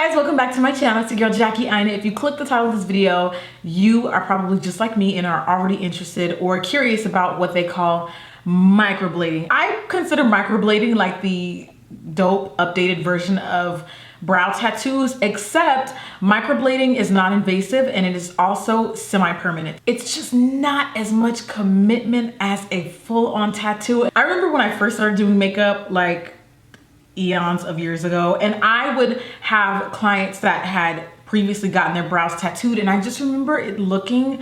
guys, welcome back to my channel. It's your girl Jackie Aina. If you click the title of this video, you are probably just like me and are already interested or curious about what they call microblading. I consider microblading like the dope updated version of brow tattoos, except microblading is not invasive and it is also semi-permanent. It's just not as much commitment as a full-on tattoo. I remember when I first started doing makeup, like eons of years ago, and I would have clients that had previously gotten their brows tattooed, and I just remember it looking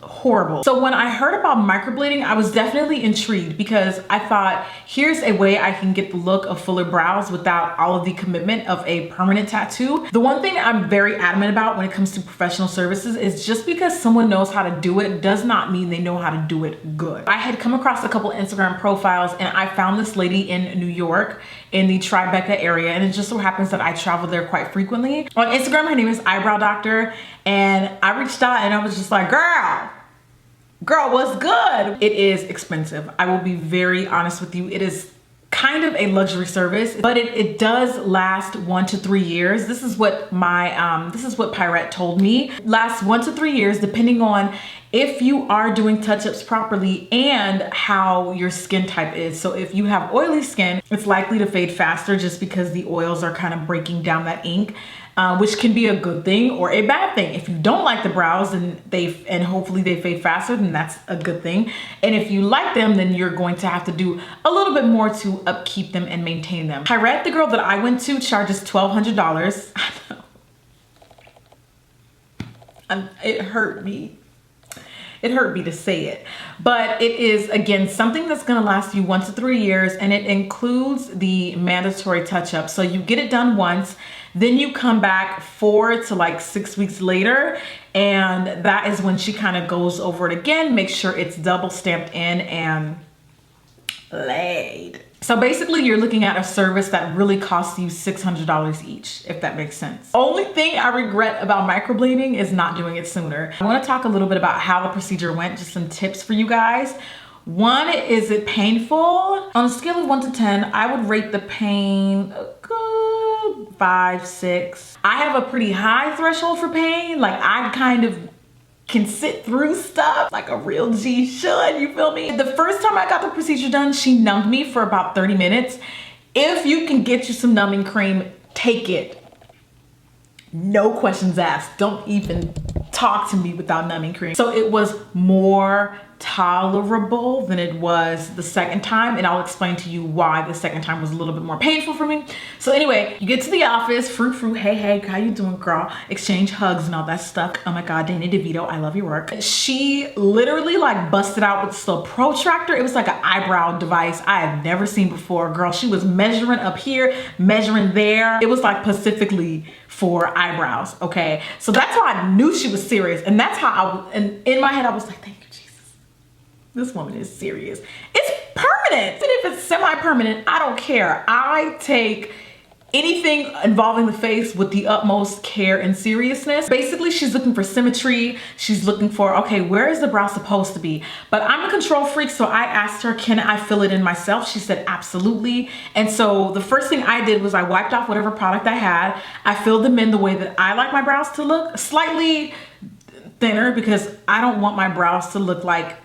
horrible. So when I heard about microblading, I was definitely intrigued because I thought, here's a way I can get the look of fuller brows without all of the commitment of a permanent tattoo. The one thing I'm very adamant about when it comes to professional services is just because someone knows how to do it does not mean they know how to do it good. I had come across a couple Instagram profiles and I found this lady in New York in the Tribeca area, and it just so happens that I travel there quite frequently. On Instagram, her name is Eyebrow Doctor, and I reached out and I was just like, girl, what's good? It is expensive. I will be very honest with you. It is kind of a luxury service, but it does last 1 to 3 years. This is what my Pirate told me. Lasts 1 to 3 years, depending on if you are doing touch-ups properly and how your skin type is. So if you have oily skin, it's likely to fade faster just because the oils are kind of breaking down that ink, which can be a good thing or a bad thing. If you don't like the brows and hopefully they fade faster, then that's a good thing. And if you like them, then you're going to have to do a little bit more to upkeep them and maintain them. Pirate, the girl that I went to, charges $1,200. I know. It hurt me. It hurt me to say it, but it is, again, something that's gonna last you 1 to 3 years, and it includes the mandatory touch-up. So you get it done once, then you come back 4 to like 6 weeks later, and that is when she kind of goes over it again, make sure it's double stamped in and laid. So basically you're looking at a service that really costs you $600 each, if that makes sense. Only thing I regret about microblading is not doing it sooner. I want to talk a little bit about how the procedure went, just some tips for you guys. 1, is it painful? On a scale of 1 to 10, I would rate the pain a good 5, 6. I have a pretty high threshold for pain. Like, I kind of can sit through stuff like a real G should, you feel me? The first time I got the procedure done, she numbed me for about 30 minutes. If you can get you some numbing cream, take it. No questions asked. Don't even talk to me without numbing cream. So it was more tolerable than it was the second time, and I'll explain to you why the second time was a little bit more painful for me. So anyway, you get to the office, frou, hey, how you doing, girl? Exchange hugs and all that stuff. Oh my God, Danny DeVito, I love your work. She literally like busted out with this little protractor. It was like an eyebrow device I have never seen before, girl. She was measuring up here, measuring there. It was like specifically for eyebrows, okay? So that's how I knew she was serious, and that's how and in my head I was like, thank you, Jesus. This woman is serious. It's permanent. Even if it's semi-permanent, I don't care. I take anything involving the face with the utmost care and seriousness. Basically, she's looking for symmetry. She's looking for, okay, where is the brow supposed to be? But I'm a control freak, so I asked her, can I fill it in myself? She said, absolutely. And so the first thing I did was I wiped off whatever product I had. I filled them in the way that I like my brows to look, slightly thinner, because I don't want my brows to look like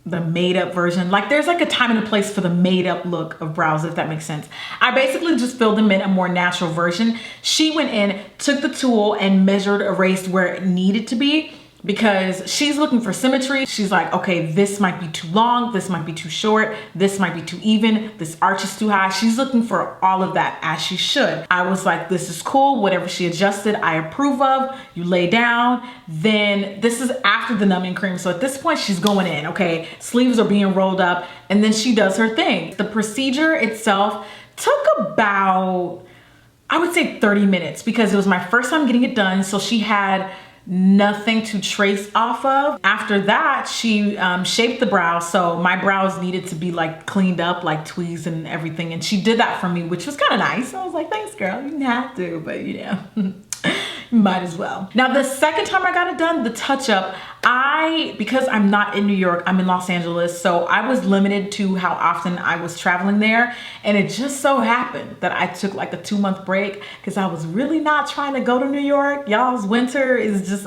the made up version. Like, there's like a time and a place for the made up look of brows, if that makes sense. I basically just filled them in a more natural version. She went in, took the tool and measured, erased where it needed to be, because she's looking for symmetry. She's like, okay, this might be too long, this might be too short, this might be too even, this arch is too high. She's looking for all of that, as she should. I was like, this is cool. Whatever she adjusted, I approve of. You lay down. Then this is after the numbing cream. So at this point, she's going in, okay? Sleeves are being rolled up, and then she does her thing. The procedure itself took about, I would say 30 minutes, because it was my first time getting it done. So she had nothing to trace off of. After that, she shaped the brow, so my brows needed to be like cleaned up, like tweezed and everything, and she did that for me, which was kind of nice. I was like, thanks, girl. You didn't have to, but you know, you might as well. Now, the second time I got it done, the touch-up, because I'm not in New York, I'm in Los Angeles, so I was limited to how often I was traveling there. And it just so happened that I took like a 2-month break because I was really not trying to go to New York. Y'all's winter is just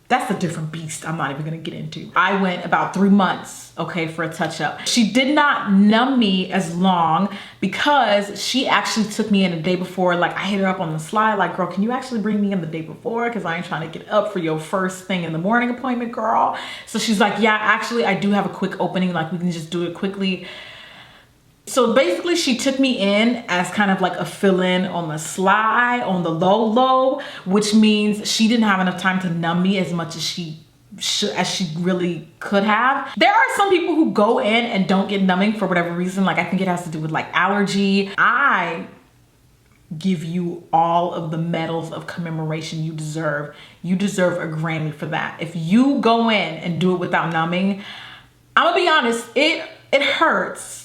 that's a different beast I'm not even gonna get into. I went about 3 months, okay, for a touch-up. She did not numb me as long because she actually took me in the day before. Like, I hit her up on the slide, like, girl, can you actually bring me in the day before? Because I ain't trying to get up for your first thing in the morning appointment, girl. So she's like, yeah, actually, I do have a quick opening. Like, we can just do it quickly. So basically she took me in as kind of like a fill-in on the slide, on the low, which means she didn't have enough time to numb me as much as she really could have. There are some people who go in and don't get numbing for whatever reason. Like, I think it has to do with like allergy. I give you all of the medals of commemoration you deserve. You deserve a Grammy for that. If you go in and do it without numbing, I'm gonna be honest, it hurts.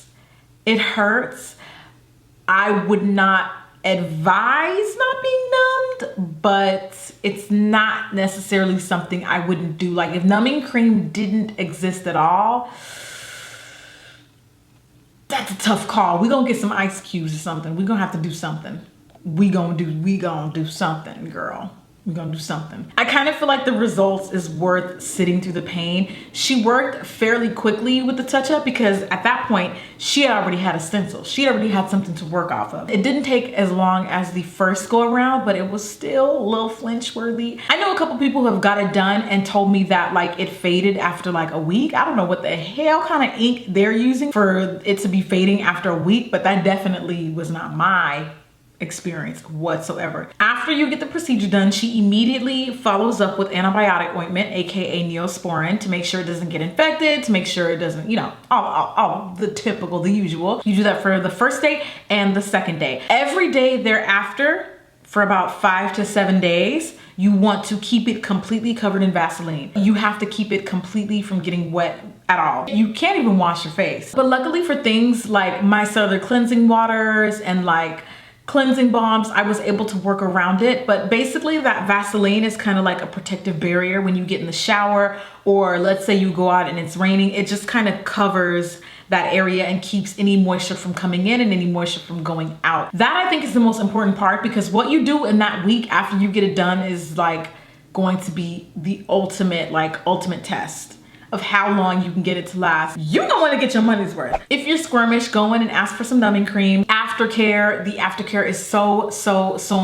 It hurts. I would not advise not being numbed, but it's not necessarily something I wouldn't do. Like, if numbing cream didn't exist at all, that's a tough call. We're gonna get some ice cubes or something. We're gonna have to do something. We gonna do something, girl. We're gonna do something. I kind of feel like the results is worth sitting through the pain. She worked fairly quickly with the touch-up because at that point, she already had a stencil. She already had something to work off of. It didn't take as long as the first go around, but it was still a little flinch worthy. I know a couple people who have got it done and told me that like it faded after like a week. I don't know what the hell kind of ink they're using for it to be fading after a week, but that definitely was not my experience whatsoever. After you get the procedure done, she immediately follows up with antibiotic ointment, aka Neosporin, to make sure it doesn't get infected, to make sure it doesn't, you know, all the typical, the usual. You do that for the first day and the second day. Every day thereafter, for about 5 to 7 days, you want to keep it completely covered in Vaseline. You have to keep it completely from getting wet at all. You can't even wash your face. But luckily for things like micellar cleansing waters and like cleansing balms, I was able to work around it. But basically that Vaseline is kind of like a protective barrier when you get in the shower, or let's say you go out and it's raining, it just kind of covers that area and keeps any moisture from coming in and any moisture from going out. That I think is the most important part, because what you do in that week after you get it done is like going to be the ultimate test of how long you can get it to last. You're gonna wanna get your money's worth. If you're squirmish, go in and ask for some numbing cream. Aftercare, the aftercare is so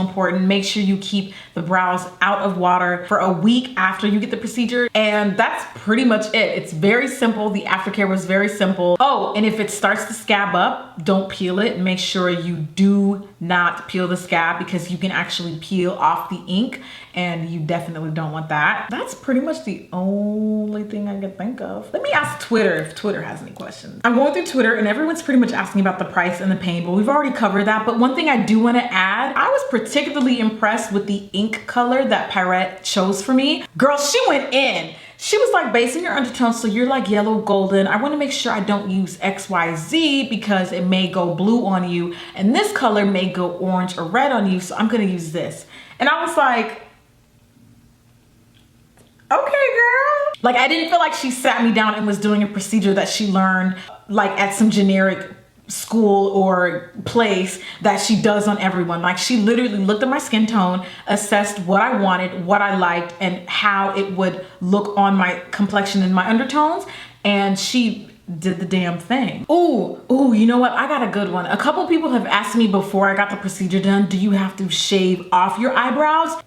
important. Make sure you keep the brows out of water for a week after you get the procedure. And that's pretty much it. It's very simple. The aftercare was very simple. Oh, and if it starts to scab up, don't peel it. Make sure you do not peel the scab, because you can actually peel off the ink and you definitely don't want that. That's pretty much the only thing I can think of. Let me ask Twitter if Twitter has any questions. I'm going through Twitter and everyone's pretty much asking about the price and the pain, but we've already covered that. But one thing I do want to add, I was particularly impressed with the ink color that Pirette chose for me. Girl, she went in. She was like, basing your undertones, so you're like yellow golden. I want to make sure I don't use XYZ because it may go blue on you, and this color may go orange or red on you, so I'm gonna use this. And I was like, okay, girl. Like, I didn't feel like she sat me down and was doing a procedure that she learned like at some generic school or place that she does on everyone. Like, she literally looked at my skin tone, assessed what I wanted, what I liked, and how it would look on my complexion and my undertones, and she did the damn thing. Ooh, you know what? I got a good one. A couple people have asked me before I got the procedure done, do you have to shave off your eyebrows?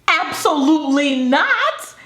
Absolutely not.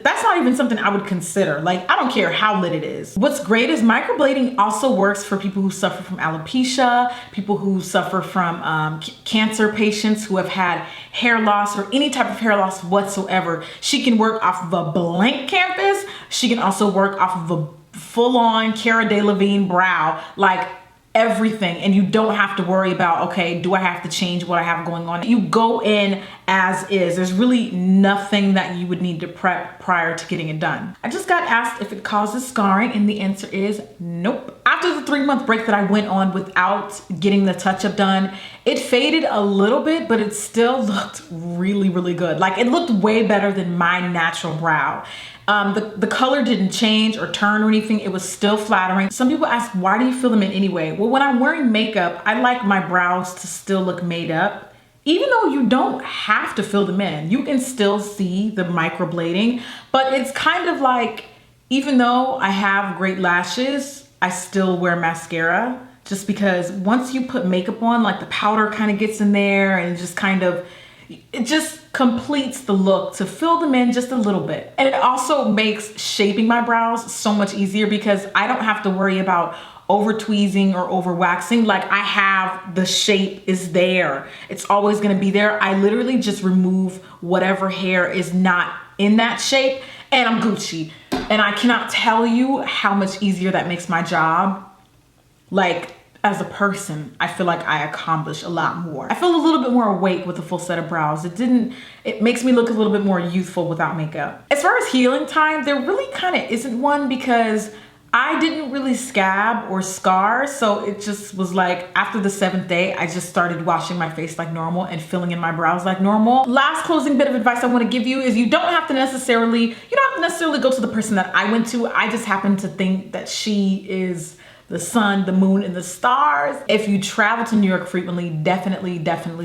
That's not even something I would consider. Like, I don't care how lit it is. What's great is microblading also works for people who suffer from alopecia, people who suffer from cancer patients who have had hair loss or any type of hair loss whatsoever. She can work off of a blank canvas. She can also work off of a full-on Cara Delevingne brow. Like, everything, and you don't have to worry about, okay, do I have to change what I have going on? You go in as is. There's really nothing that you would need to prep prior to getting it done. I just got asked if it causes scarring, and the answer is nope. After the 3-month break that I went on without getting the touch-up done, it faded a little bit, but it still looked really, really good. Like, it looked way better than my natural brow. The color didn't change or turn or anything. It was still flattering. Some people ask, why do you fill them in anyway? Well, when I'm wearing makeup, I like my brows to still look made up. Even though you don't have to fill them in, you can still see the microblading, but it's kind of like, even though I have great lashes, I still wear mascara, just because once you put makeup on, like, the powder kind of gets in there and it just completes the look to fill them in just a little bit. And it also makes shaping my brows so much easier because I don't have to worry about over tweezing or over waxing. Like, I have the shape is there. It's always gonna be there. I literally just remove whatever hair is not in that shape and I'm Gucci. And I cannot tell you how much easier that makes my job. Like, as a person, I feel like I accomplish a lot more. I feel a little bit more awake with a full set of brows. It makes me look a little bit more youthful without makeup. As far as healing time, there really kind of isn't one because I didn't really scab or scar. So it just was like, after the 7th day, I just started washing my face like normal and filling in my brows like normal. Last closing bit of advice I want to give you is you don't have to necessarily go to the person that I went to. I just happen to think that she is the sun, the moon, and the stars. If you travel to New York frequently, definitely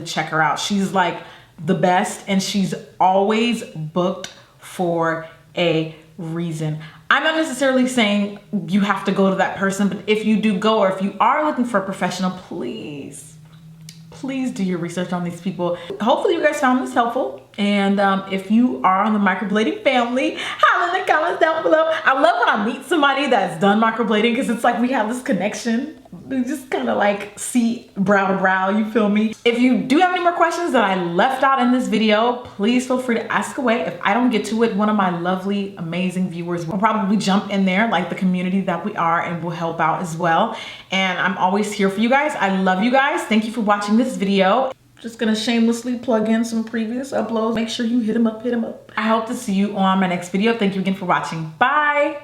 check her out. She's like the best, and she's always booked for a reason. I'm not necessarily saying you have to go to that person, but if you do go, or if you are looking for a professional, please do your research on these people. Hopefully you guys found this helpful. And if you are on the microblading family, holla in the comments down below. I love when I meet somebody that's done microblading because it's like we have this connection. We just kind of like see brow to brow, you feel me? If you do have any more questions that I left out in this video, please feel free to ask away. If I don't get to it, one of my lovely, amazing viewers will probably jump in there, like the community that we are, and will help out as well. And I'm always here for you guys. I love you guys. Thank you for watching this video. Just gonna shamelessly plug in some previous uploads. Make sure you hit them up. I hope to see you on my next video. Thank you again for watching. Bye.